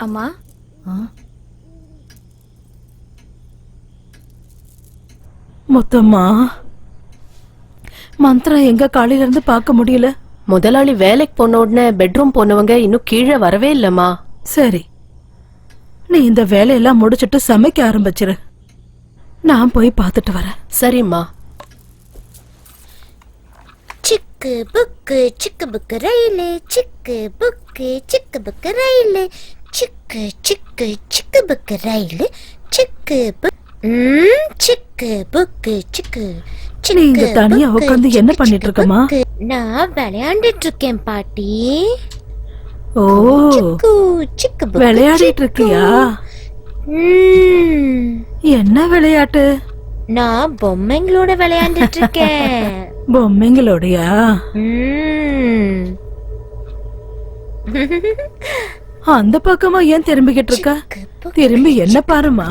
அம்மா. மொத்தமா மந்த்ரா எங்க காலையில இருந்து பார்க்க முடியல. முதலாளி வேலைக்கு போன உடனே பெட்ரூம் போனவங்க இன்னும் கீழே வரவே இல்லம்மா. சரி, நீ இந்த வேலையெல்லாம் முடிச்சிட்டு சமைக்க ஆரம்பிச்சிரு. நான் போய் பார்த்துட்டு வரேன். சரிம்மா. சிக்கு புக்கு ரயிலு, சிக்கு புக்கு ரயிலு, சிக்கு சிக்கு சிக்கு புக்கு ரயிலு, சிக்கு புக்கு சிக்கு. நீ இங்க தனியா உட்காந்து என்ன பண்ணிட்டு இருக்கமா? நான் விளையாண்டுட்டு இருக்கேன் பாட்டி. ஓ, விளையாடிட்டு இருக்கியா? என்ன விளையாட்டு? நான் பொம்மைங்களோட விளையாண்டுட்டு இருக்கேன். பொம்மைங்களோடயா? அந்த பக்கமா ஏன் திரும்பிக்கிட்டு இருக்க? திரும்பி என்ன பாருமா.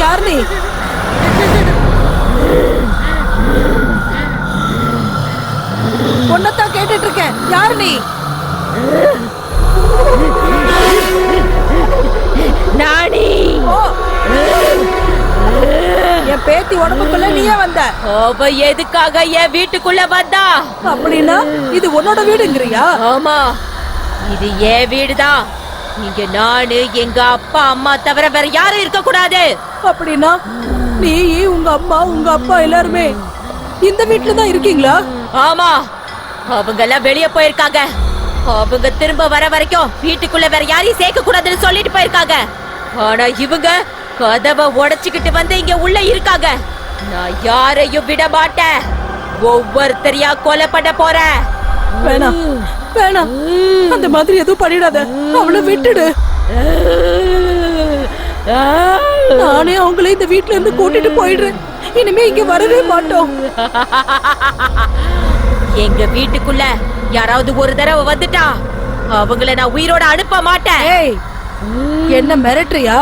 யார் நீ? பொண்ணத்தான் கேட்டுட்டு இருக்கேன். யார் நீ? நானி. என் பேத்தி உடம்புக்குள்ள நீயே வந்த. அவ எதுக்காக என் வீட்டுக்குள்ள வந்தா? அப்படின்னா இது உன்னோட வீடுங்கறியா? ஆமா, இது என் வீடுதான். இங்க நானு, எங்க அப்பா அம்மா தவிர வேற யாரும் இருக்க கூடாது. அப்படின்னா நீ, உங்க அம்மா, உங்க அப்பா எல்லாருமே இந்த வீட்டுல தான் இருக்கீங்களா? ஆமா, அவங்க எல்லாம் வெளியே போயிருக்காங்க. அவங்க திரும்ப வர வரைக்கும் வீட்டுக்குள்ள வேற யாரையும் சேர்க்க கூடாதுன்னு சொல்லிட்டு போயிருக்காங்க. ஆனா இவங்க கதவை உடைச்சுக்கிட்டு வந்து இங்க உள்ள இருக்காங்க. நான் யாரையும் விட மாட்டேன். ஒவ்வொருத்தரையா கொலை பண்ண போறேன். வேணாம் வேணாம், அந்த மாதிரி எதுவும் பண்ணிடாத. அவளை விட்டுடு. நானே அவங்களே இந்த வீட்டுல இருந்து கூட்டிட்டு போயிடுறேன். இனிமே இங்க வரவே மாட்டோம். எங்க வீட்டுக்குள்ள யாராவது ஒரு தடவை வந்துட்டா அவங்கள நான் உயிரோட அனுப்ப மாட்டேன். ஏய், என்ன மிரட்டுறியா?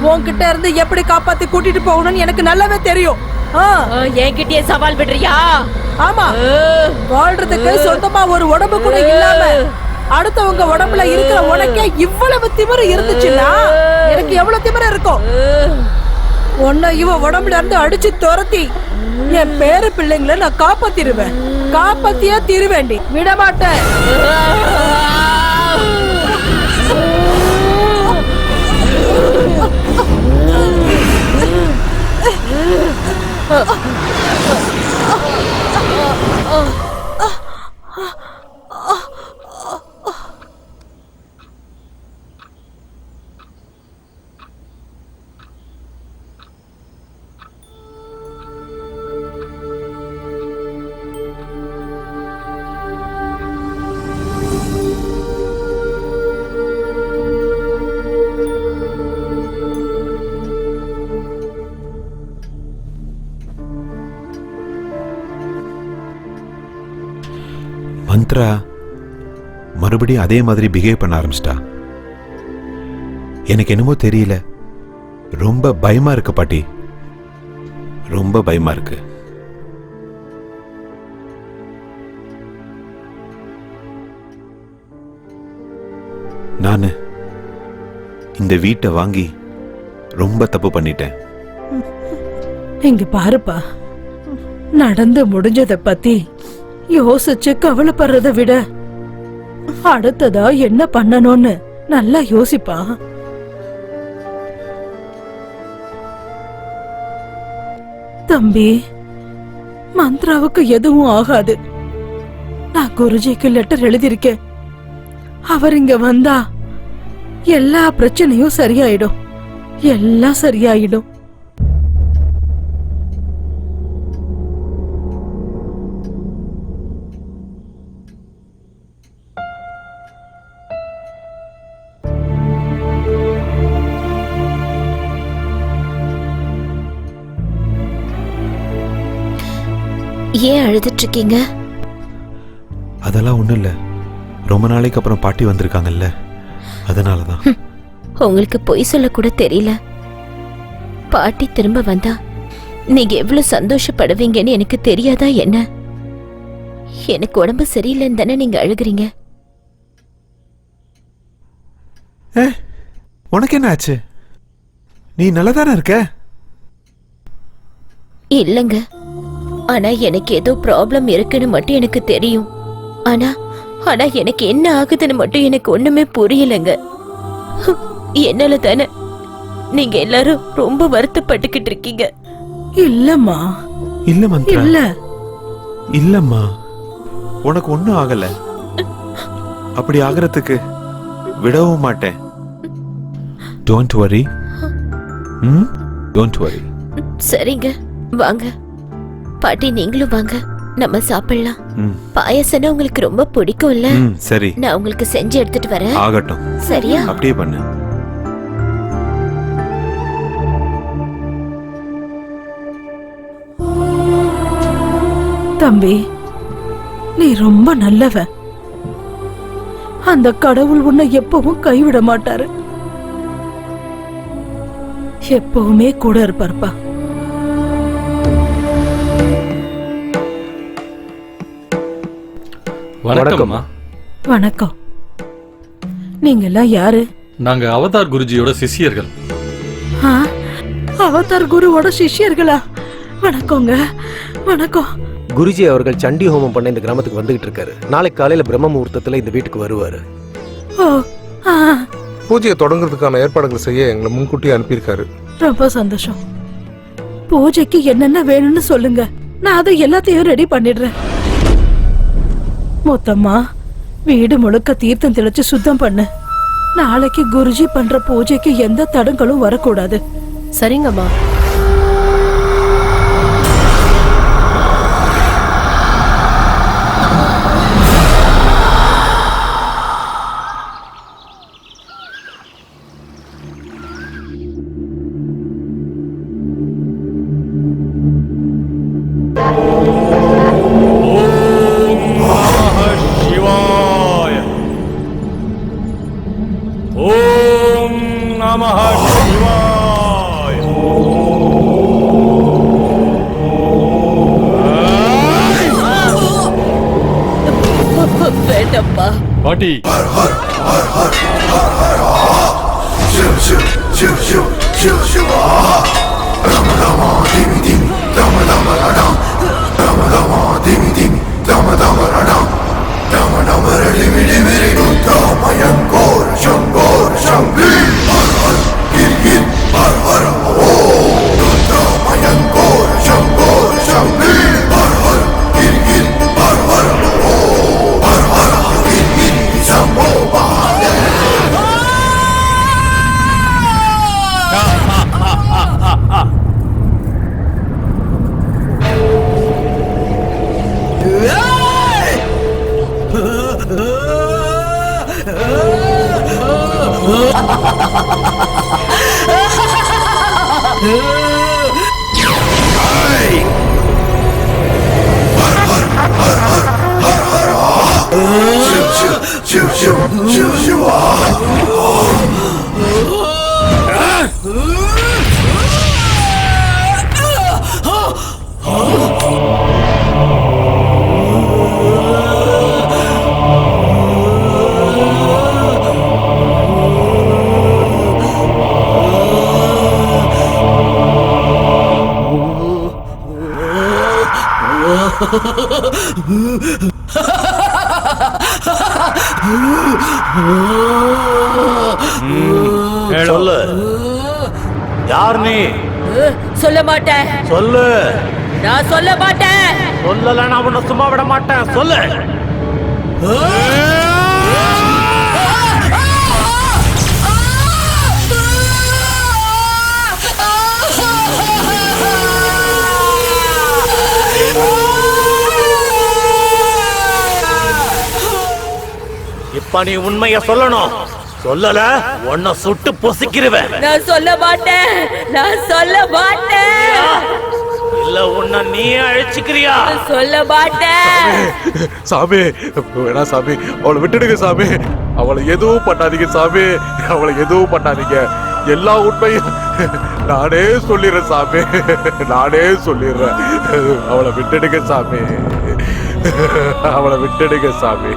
உன்கிட்ட இருந்து எப்படி காப்பாத்தி கூட்டிட்டு போகணும்னு எனக்கு நல்லாவே தெரியும். என்கிட்டயே சவால் விடுறியா? ஆமா, வாழ்றதுக்கு சொந்தமா ஒரு உடம்பு கூட இல்லாம அடுத்தவங்க உடம்புல இருக்கிற உனக்கே இவ்வளவு திமிரு இருந்துச்சுன்னா எனக்கு எவ்வளவு திமிரு இருக்கும்? உன்னை இவ உடம்புல இருந்து அடிச்சு துரத்தி என் பேரு பிள்ளைங்களை நான் காப்பாத்திருவேன். காப்பாத்தியா தீருவேண்டி, விட மாட்டேன். மந்த்ரா மறுபடியும் அதே மாதிரி பிஹேவ் பண்ண ஆரம்பிச்சிட்டா. எனக்கு என்னமோ தெரியல, ரொம்ப பயமா இருக்கு பாட்டி, ரொம்ப பயமா இருக்கு. நானு இந்த வீட்டை வாங்கி ரொம்ப தப்பு பண்ணிட்டேன். இங்க பாருப்பா, நடந்து முடிஞ்சதை பத்தி யோசிச்சு கவலைப்படுறதை விட அடுத்ததா என்ன பண்ணணும்னு நல்லா யோசிப்பா. தம்பி, மந்த்ராவுக்கு எதுவும் ஆகாது. நான் குருஜிக்கு லெட்டர் எழுதியிருக்கேன். அவர் இங்க வந்தா எல்லா பிரச்சனையும் சரியாயிடும். எல்லாம் சரியாயிடும். ஏன் அழுதுட்டு இருக்கீங்க? அதெல்லாம் ஒண்ணும் இல்ல, ரொம்ப நாளைக்கு அப்புறம் பாட்டி வந்திருக்காங்கல்ல, அதனாலதான். உங்களுக்கு பொய் சொல்ல கூட தெரியல. பாட்டி திரும்ப வந்தா நீங்க எவ்வளவு சந்தோஷப்படுவீங்கன்னு எனக்கு தெரியாதா என்ன? எனக்கு உடம்பு சரியில்லைன்னு தானே நீங்க அழுகுறீங்க. உனக்கு என்ன ஆச்சு? நீ நல்லதானே இருக்க? இல்லங்க, ஆனா எனக்கு ஏதோ ப்ராப்ளம் இருக்குன்னு மட்டும் எனக்கு தெரியும். ஆனா ஆனா எனக்கு என்ன ஆகுதுன்னு மட்டும் எனக்கு ஒண்ணுமே புரியலங்க. என்னால தானே நீங்க எல்லாரும் ரொம்ப வருத்தப்பட்டுக்கிட்டு இருக்கீங்க. இல்லம்மா, இல்ல மந்த்ரா, இல்ல இல்லம்மா, உனக்கு ஒண்ணும் ஆகல. அப்படி ஆகிறதுக்கு விடவும் மாட்டேன். Don't worry. Don't worry. சரிங்க, வாங்க பாட்டி, நீங்களும் வாங்க, நம்ம சாப்பிடலாம். பாயசம்னா உங்களுக்கு ரொம்ப பிடிக்கும்ல? சரி, நான் உங்களுக்கு செஞ்சு எடுத்துட்டு வரேன். ஆகட்டும். சரியா? அப்படியே பண்ணு. தம்பி, நீ ரொம்ப நல்லவன். அந்த கடவுள் உன்னை எப்பவும் கைவிட மாட்டாரு. எப்பவுமே கூட இருப்பார்ப்பா. வணக்கம்மா. வணக்கம். நீங்க எல்லாம் யாரு? நாங்க அவதார் குருஜியோட சிஷ்யர்கள். ஆ, அவதார் குருவோட சிஷ்யர்களா? வணக்கங்க. வணக்கம். குருஜி அவர்கள் சண்டி ஹோமம் பண்ண இந்த கிராமத்துக்கு வந்துகிட்டு இருக்காரு. நாளைக்கு காலையில பிரம்ம முகூர்த்தத்துல இந்த வீட்டுக்கு வருவாரு. ஓ, ஆ, பூஜையை தொடங்குறதுக்கான ஏற்பாடுகள் செய்ய எங்களை முன்கூட்டியே அனுப்பியிருக்காரு. ரொம்ப சந்தோஷம். பூஜைக்கு என்னென்ன வேணும்னு சொல்லுங்க, நான் அதை எல்லாத்தையும் ரெடி பண்ணிடுறேன். மொத்தமா வீடு முழுக்க தீர்த்தம் தெளிச்சு சுத்தம் பண்ணு. நாளைக்கு குருஜி பண்ற பூஜைக்கு எந்த தடங்களும் வரக்கூடாது. சரிங்கம்மா. வேண்டப்பா பாட்டி. சொல்லு, யார் நீ? சொல்ல மாட்டேன். சொல்லு. நான் சொல்ல மாட்டேன். சொல்லல, நான் உன்னை சும்மா விட மாட்டேன். சொல்லு. இப்ப நீ உண்மைய சொல்லணும். சொல்லல, உன்னை சுட்டு பொசுக்கிருவேன். நான் சொல்ல மாட்டேன். நான் சொல்ல மாட்டேன். இல்ல உன்னை நீ அழிச்சுக்கிறியா? சொல்ல மாட்டேன். சாமி, வேணா சாமி, அவளை விட்டுடுங்க சாமி. அவளை எதுவும் பண்ணாதீங்க சாமி, அவளை எதுவும் பண்ணாதீங்க. எல்லா உண்மையும் நானே சொல்லிடுறேன் சாமி, நானே சொல்லிடுறேன். அவளை விட்டுடுங்க சாமி, அவளை விட்டுடுங்க சாமி.